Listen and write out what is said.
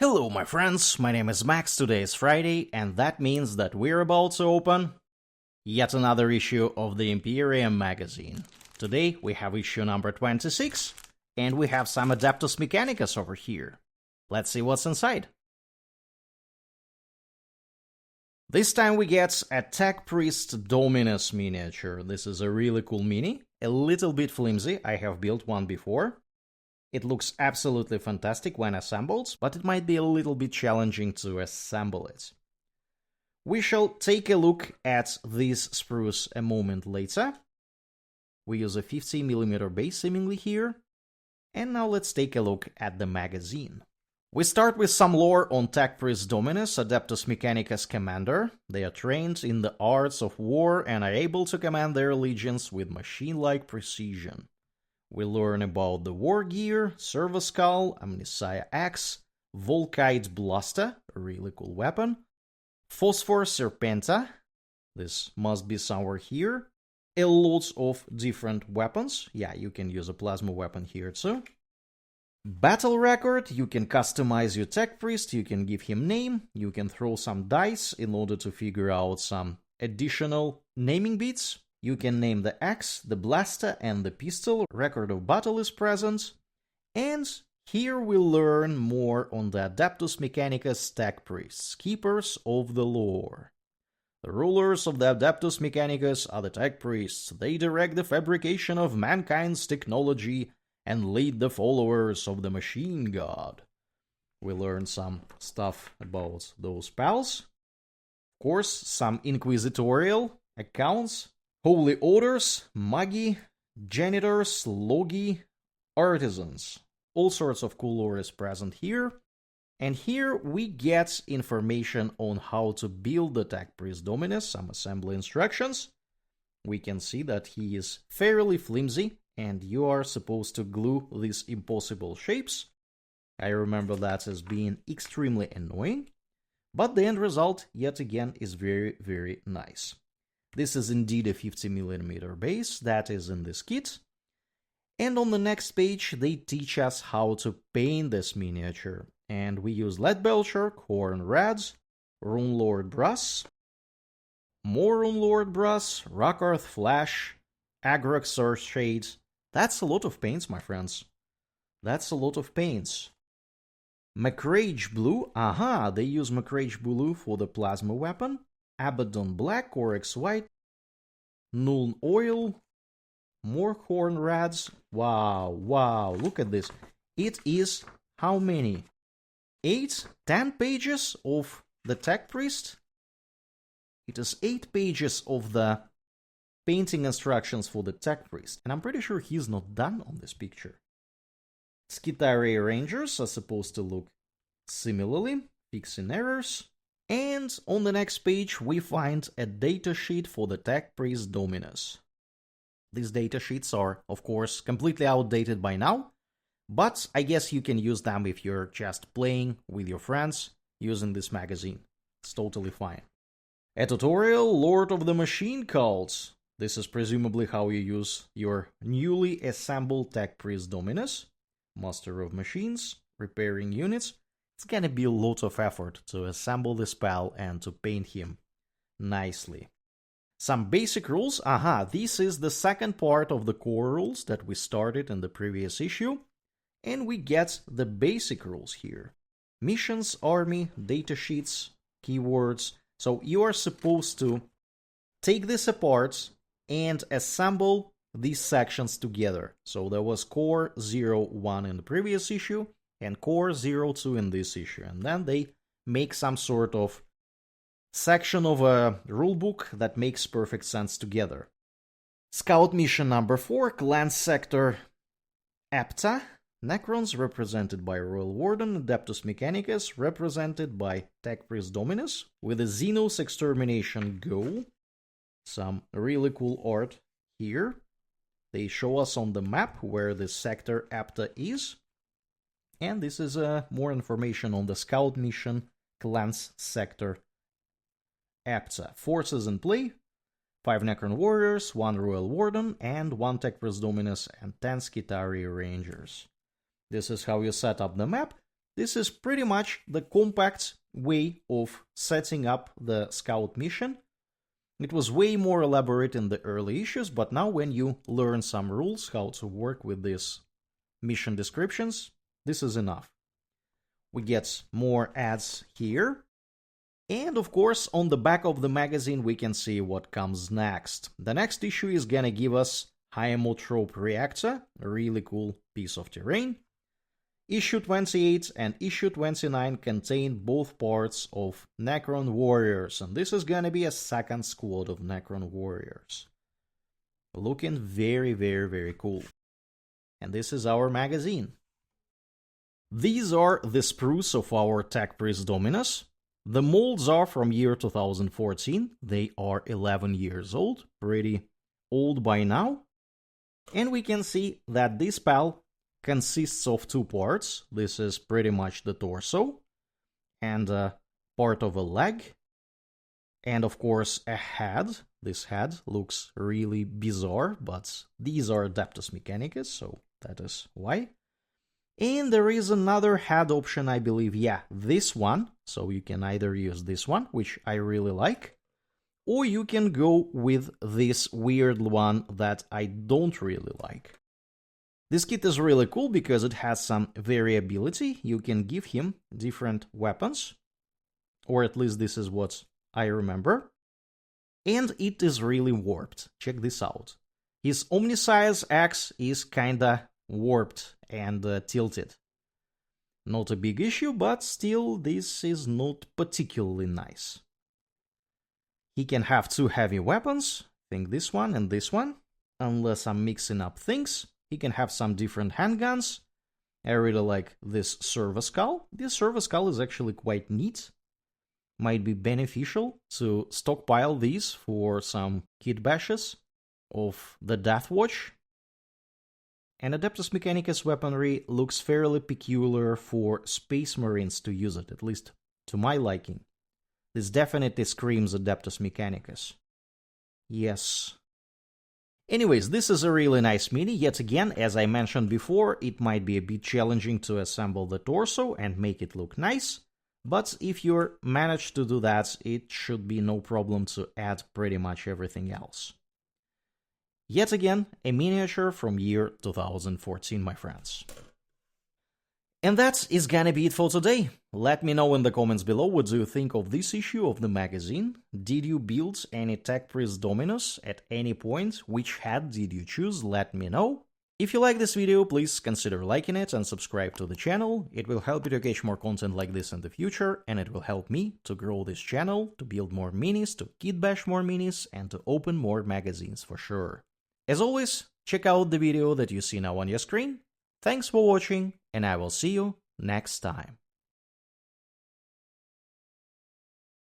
Hello my friends, my name is Max, today is Friday, and that means that we're about to open yet another issue of the Imperium Magazine. Today we have issue number 26, and we have some Adeptus Mechanicus over here. Let's see what's inside. This time we get a Tech-Priest Dominus miniature. This is a really cool mini, a little bit flimsy, I have built one before. It looks absolutely fantastic when assembled, but it might be a little bit challenging to assemble it. We shall take a look at this spruce a moment later. We use a 50mm base seemingly here. And now let's take a look at the magazine. We start with some lore on Tech-Priest Dominus, Adeptus Mechanicus commander. They are trained in the arts of war and are able to command their legions with machine-like precision. We learn about the war gear, servo skull, Omnissiah axe, Volkite blaster, a really cool weapon, phosphor serpenta, this must be somewhere here, a lot of different weapons, yeah, you can use a plasma weapon here too. Battle record, you can customize your tech priest, you can give him name, you can throw some dice in order to figure out some additional naming bits. You can name the axe, the blaster, and the pistol. Record of battle is present. And here we learn more on the Adeptus Mechanicus Tech-Priests, keepers of the lore. The rulers of the Adeptus Mechanicus are the Tech-Priests. They direct the fabrication of mankind's technology and lead the followers of the machine god. We learn some stuff about those pals. Of course, some inquisitorial accounts. Holy orders, magi, janitors, logi, artisans. All sorts of cool lore is present here. And here we get information on how to build the Tech-Priest Dominus, some assembly instructions. We can see that he is fairly flimsy, and you are supposed to glue these impossible shapes. I remember that as being extremely annoying. But the end result, yet again, is very, very nice. This is indeed a 50mm base that is in this kit. And on the next page, they teach us how to paint this miniature. And we use Leadbelcher, Horn Reds, Runelord Brass, more Runelord Brass, Rockarth Flash, Agrok Source Shades. That's a lot of paints, my friends. That's a lot of paints. Macrage Blue, they use Macrage Blue for the plasma weapon. Abaddon Black, Oryx White, Nuln Oil, more Horn Rads. Wow, look at this. It is how many? 8, 10 pages of the Tech Priest? It is 8 pages of the painting instructions for the Tech Priest, and I'm pretty sure he's not done on this picture. Skitarii Rangers are supposed to look similarly, fixing errors. And on the next page, we find a datasheet for the Tech-Priest Dominus. These datasheets are, of course, completely outdated by now, but I guess you can use them if you're just playing with your friends using this magazine. It's totally fine. A tutorial, Lord of the Machine Cults. This is presumably how you use your newly assembled Tech-Priest Dominus. Master of Machines, repairing units. It's gonna be a lot of effort to assemble this pal and to paint him nicely. Some basic rules. This is the second part of the core rules that we started in the previous issue. And we get the basic rules here. Missions, army, datasheets, keywords. So you are supposed to take this apart and assemble these sections together. So there was Core 01 in the previous issue, and Core 02 in this issue, and then they make some sort of section of a rulebook that makes perfect sense together. Scout mission number 4, Clan Sector Epta. Necrons represented by Royal Warden, Adeptus Mechanicus represented by Tech-Priest Dominus, with a Xenos extermination goal. Some really cool art here. They show us on the map where the Sector Epta is. And this is more information on the scout mission, Clans Sector Epta. Forces in play, 5 Necron Warriors, 1 Royal Warden, and 1 Tech-Priest Dominus, and 10 Skitarii Rangers. This is how you set up the map. This is pretty much the compact way of setting up the scout mission. It was way more elaborate in the early issues, but now when you learn some rules how to work with these mission descriptions, this is enough. We get more ads here. And of course, on the back of the magazine, we can see what comes next. The next issue is gonna give us Hiemotrope Reactor, a really cool piece of terrain. Issue 28 and issue 29 contain both parts of Necron Warriors, and this is gonna be a second squad of Necron Warriors. Looking very, very, very cool. And this is our magazine. These are the sprues of our Tech-Priest Dominus. The molds are from year 2014. They are 11 years old, pretty old by now. And we can see that this pal consists of two parts. This is pretty much the torso and part of a leg. And of course a head. This head looks really bizarre, but these are Adeptus Mechanicus, so that is why. And there is another head option, I believe. Yeah, this one. So you can either use this one, which I really like, or you can go with this weird one that I don't really like. This kit is really cool because it has some variability. You can give him different weapons, or at least this is what I remember. And it is really warped. Check this out. His Omnissiah's axe is kinda warped and tilted. Not a big issue, but still this is not particularly nice. He can have two heavy weapons, I think this one and this one, unless I'm mixing up things. He can have some different handguns. I really like this servo skull. This servo skull is actually quite neat. Might be beneficial to stockpile these for some kit bashes of the Death Watch. And Adeptus Mechanicus weaponry looks fairly peculiar for Space Marines to use it, at least to my liking. This definitely screams Adeptus Mechanicus. Yes. Anyways, this is a really nice mini. Yet again, as I mentioned before, it might be a bit challenging to assemble the torso and make it look nice. But if you manage to do that, it should be no problem to add pretty much everything else. Yet again, a miniature from year 2014, my friends. And that is gonna be it for today. Let me know in the comments below what do you think of this issue of the magazine. Did you build any Tech-Priest Dominus at any point? Which head did you choose? Let me know. If you like this video, please consider liking it and subscribe to the channel. It will help you to catch more content like this in the future, and it will help me to grow this channel, to build more minis, to kit bash more minis, and to open more magazines for sure. As always, check out the video that you see now on your screen. Thanks for watching, and I will see you next time.